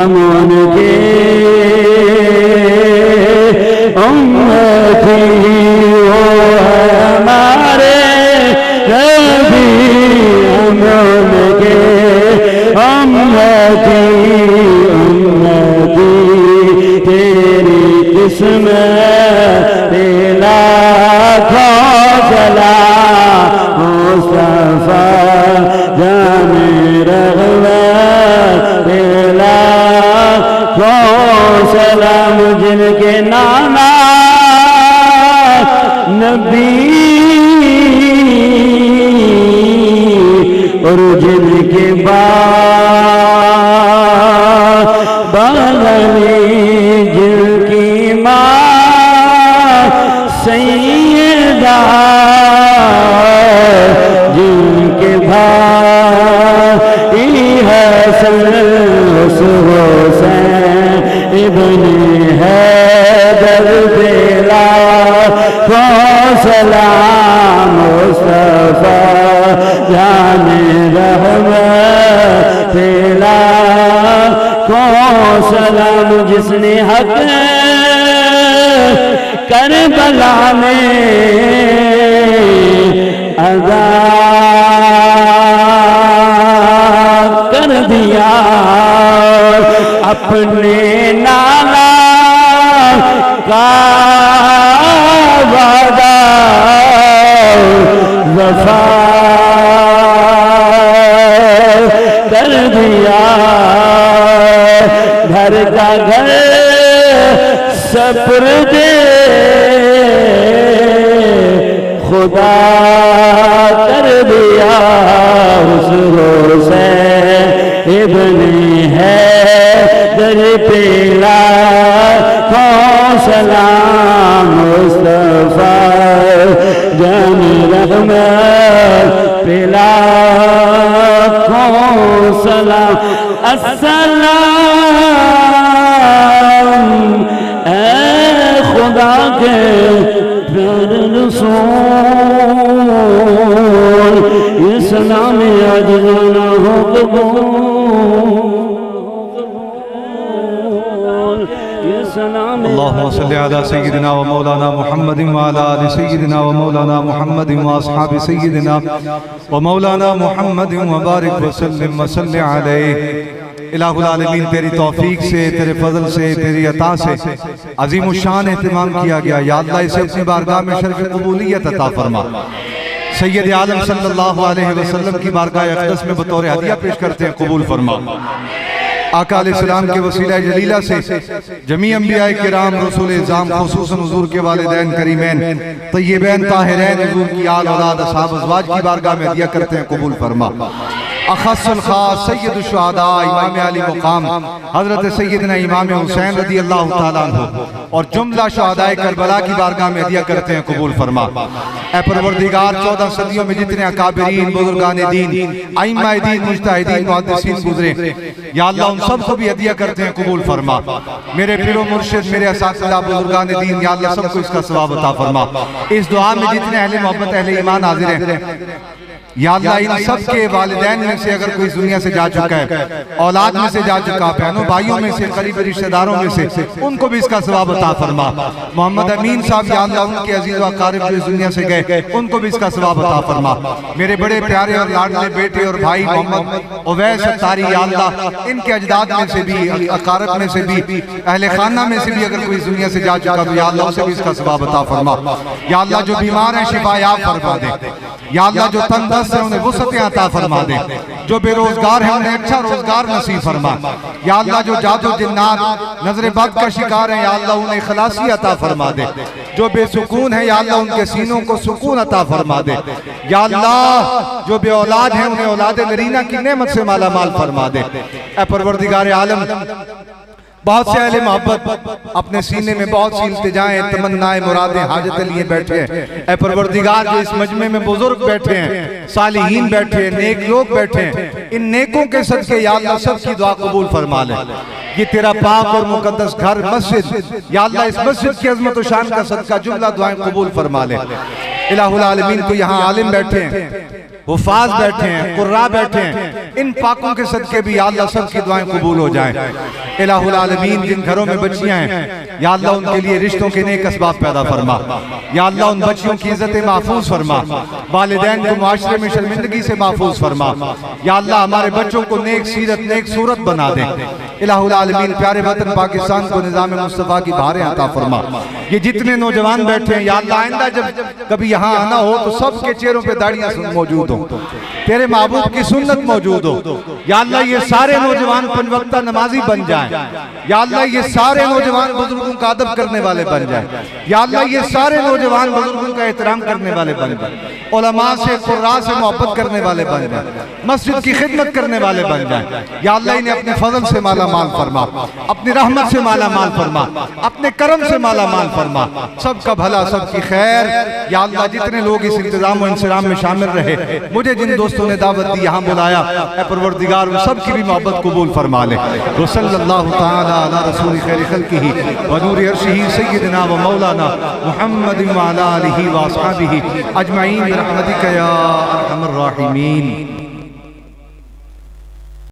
امن کے امتی ہو ہمارے نبی امن کے امتی تیری قسمت لاکھوں سلام مصطفیٰ جان رغبت لاکھوں سلام جن کے نانا نبی اور جن کے باغنی جن کی ماں سیدہ جن کے بھائی حسن حسین ابن حیدر لاکھوں سلام مصطفیٰ جان رحمت لاکھوں سلام جس نے حق کربلا میں ادا کر دیا اپنے نانا کا وعدہ وفا کر دیا گھر کا گھر سپرد خدا کر دیا حسین ابن حیدر پہ لاکھوں سلام مصطفیٰ جان رحمت پہ لاکھوں سلام السلام اے خدا کے پیارے رسول یہ سلام عاجزانہ ہو قبول یہ سلام اللہم صلی علی سیدنا و مولانا محمد وعلا آل سیدنا و مولانا محمد و اصحاب سیدنا و مولانا محمد وبارک وسلم وصلی علیہ الہ العالمین تیری توفیق سے تیرے فضل سے تیری عطا سے عظیم الشان اہتمام کیا گیا یا اللہ اسے اپنی بارگاہ میں شرف قبولیت عطا فرما سید عالم صلی اللہ علیہ وسلم کی بارگاہ اقدس میں بطور ہدیہ پیش کرتے ہیں قبول فرما آقا علیہ السلام کے وسیلہ جلیلہ سے جمیع انبیاء کرام رسول اعظام خصوصاً حضور کے والدین کریمین طیبین طاہرین حضور کی آل اولاد اصحاب ازواج کی بارگاہ میں ہدیہ کرتے ہیں قبول فرما اخص الخاص سید الشہداء امام علی مقام حضرت سیدنا امام حسین رضی اللہ تعالیٰ عنہ اور جملہ شہداء کربلا کی بارگاہ میں ہدیہ کرتے ہیں قبول فرما اے پروردگار 14 صدیوں میں جتنے اکابرین بزرگان دین ائمہ دین مجتہدین محدثین گزرے یا اللہ ان سب کو بھی ہدیہ کرتے ہیں قبول فرما میرے پیر و مرشد میرے اساتذہ بزرگان دین یا اللہ سب کو اس کا ثواب عطا فرما اس دعا میں جتنے اہل محبت اہل ایمان حاضر ہیں یا اللہ ان سب کے والدین میں سے اگر کوئی دنیا سے جا چکا ہے اولاد میں سے جا چکا بہنوں بھائیوں میں سے قریب رشتہ داروں میں سے ان کو بھی اس کا ثواب عطا فرما محمد امین صاحب یا اللہ ان کے عزیز و اقارب جو اس دنیا سے گئے ان کو بھی اس کا ثواب عطا فرما میرے بڑے پیارے اور لاڈلے بیٹے اور بھائی محمد اویس اتاری یا اللہ ان کے اجداد میں سے بھی اقارب میں سے بھی اہل خانہ میں سے بھی اگر کوئی اس دنیا سے جا چکا تو یا اللہ اسے بھی اس کا ثواب عطا فرما یا اللہ جو بیمار ہیں شفا یاب فرما دے یا اللہ جو تنگ دست ہیں انہیں وسعت عطا فرما دے جو بے روزگار ہیں انہیں اچھا روزگار نصیب فرما یا اللہ جو جادو جنات نظر بد کا شکار ہیں یا اللہ انہیں خلاصی عطا فرما دے جو بے سکون ہیں یا اللہ ان کے سینوں کو سکون عطا فرما دے یا اللہ جو بے اولاد ہیں انہیں اولاد نرینہ کی نعمت سے مالا مال فرما دے اے پروردگار عالم بہت سے اہل محبت اپنے سینے میں بہت سی التجائیں تمنائیں مرادیں حاجتیں لیے بیٹھے ہیں اے پروردگار جو اس مجمع میں بزرگ بیٹھے ہیں صالحین بیٹھے ہیں نیک لوگ بیٹھے ہیں ان نیکوں کے صدقے یا اللہ سب کی دعا قبول فرما لے یہ تیرا پاک اور مقدس گھر مسجد یا اللہ اس مسجد کی عظمت و شان کا صدقہ جملہ دعائیں قبول فرما لے الہ العالمین کو یہاں عالم بیٹھے ہیں حفاظ بیٹھے ہیں، قراء بیٹھے ہیں، ان پاکوں کے صدقے بھی یا اللہ سب کی دعائیں قبول ہو جائیں۔ الہ العالمین جن گھروں میں بچیاں ہیں یا اللہ ان کے لیے رشتوں کے نیک اسباب پیدا فرما، یا اللہ ان بچیوں کی عزت محفوظ فرما، والدین کو معاشرے میں شرمندگی سے محفوظ فرما، یا اللہ ہمارے بچوں کو نیک سیرت نیک صورت بنا دے۔ الہ العالمین پیارے وطن پاکستان کو نظام مصطفیٰ کی بہاریں عطا فرما۔ یہ جتنے نوجوان بیٹھے ہیں یا اللہ آئندہ جب کبھی یہاں آنا ہو تو سب کے چہروں پہ داڑیاں موجود ہوں، تیرے محبوب کی سنت موجود ہو، یا اللہ یہ سارے نوجوان پنج وقتہ نمازی بن جائیں، یا اللہ یہ سارے نوجوان بزرگوں کا ادب کرنے والے بن جائیں، یا اللہ یہ سارے نوجوان بزرگوں کا احترام کرنے والے بن جائیں، علماء سے قراء سے محبت کرنے والے بن جائیں، مسجد کی خدمت کرنے والے بن جائیں، یا اللہ انہیں اپنے فضل سے مالا مال فرما، اپنی رحمت سے مالا مال فرما، اپنے کرم سے مالا مال فرما، سب کا بھلا سب کی خیر۔ یا اللہ جتنے لوگ اس انتظام و انصرام میں شامل رہے، مجھے جن دوستوں نے دعوت دی یہاں بلایا، اے پروردگار وہ سب کی بھی محبت قبول فرما لے۔ وصلی اللہ تعالی علی رسول خیر خلقہ ونور عرشہ سیدنا و مولانا محمد وعلی آلہ و اصحابہ اجمعین برحمتک یا ارحم الراحمین۔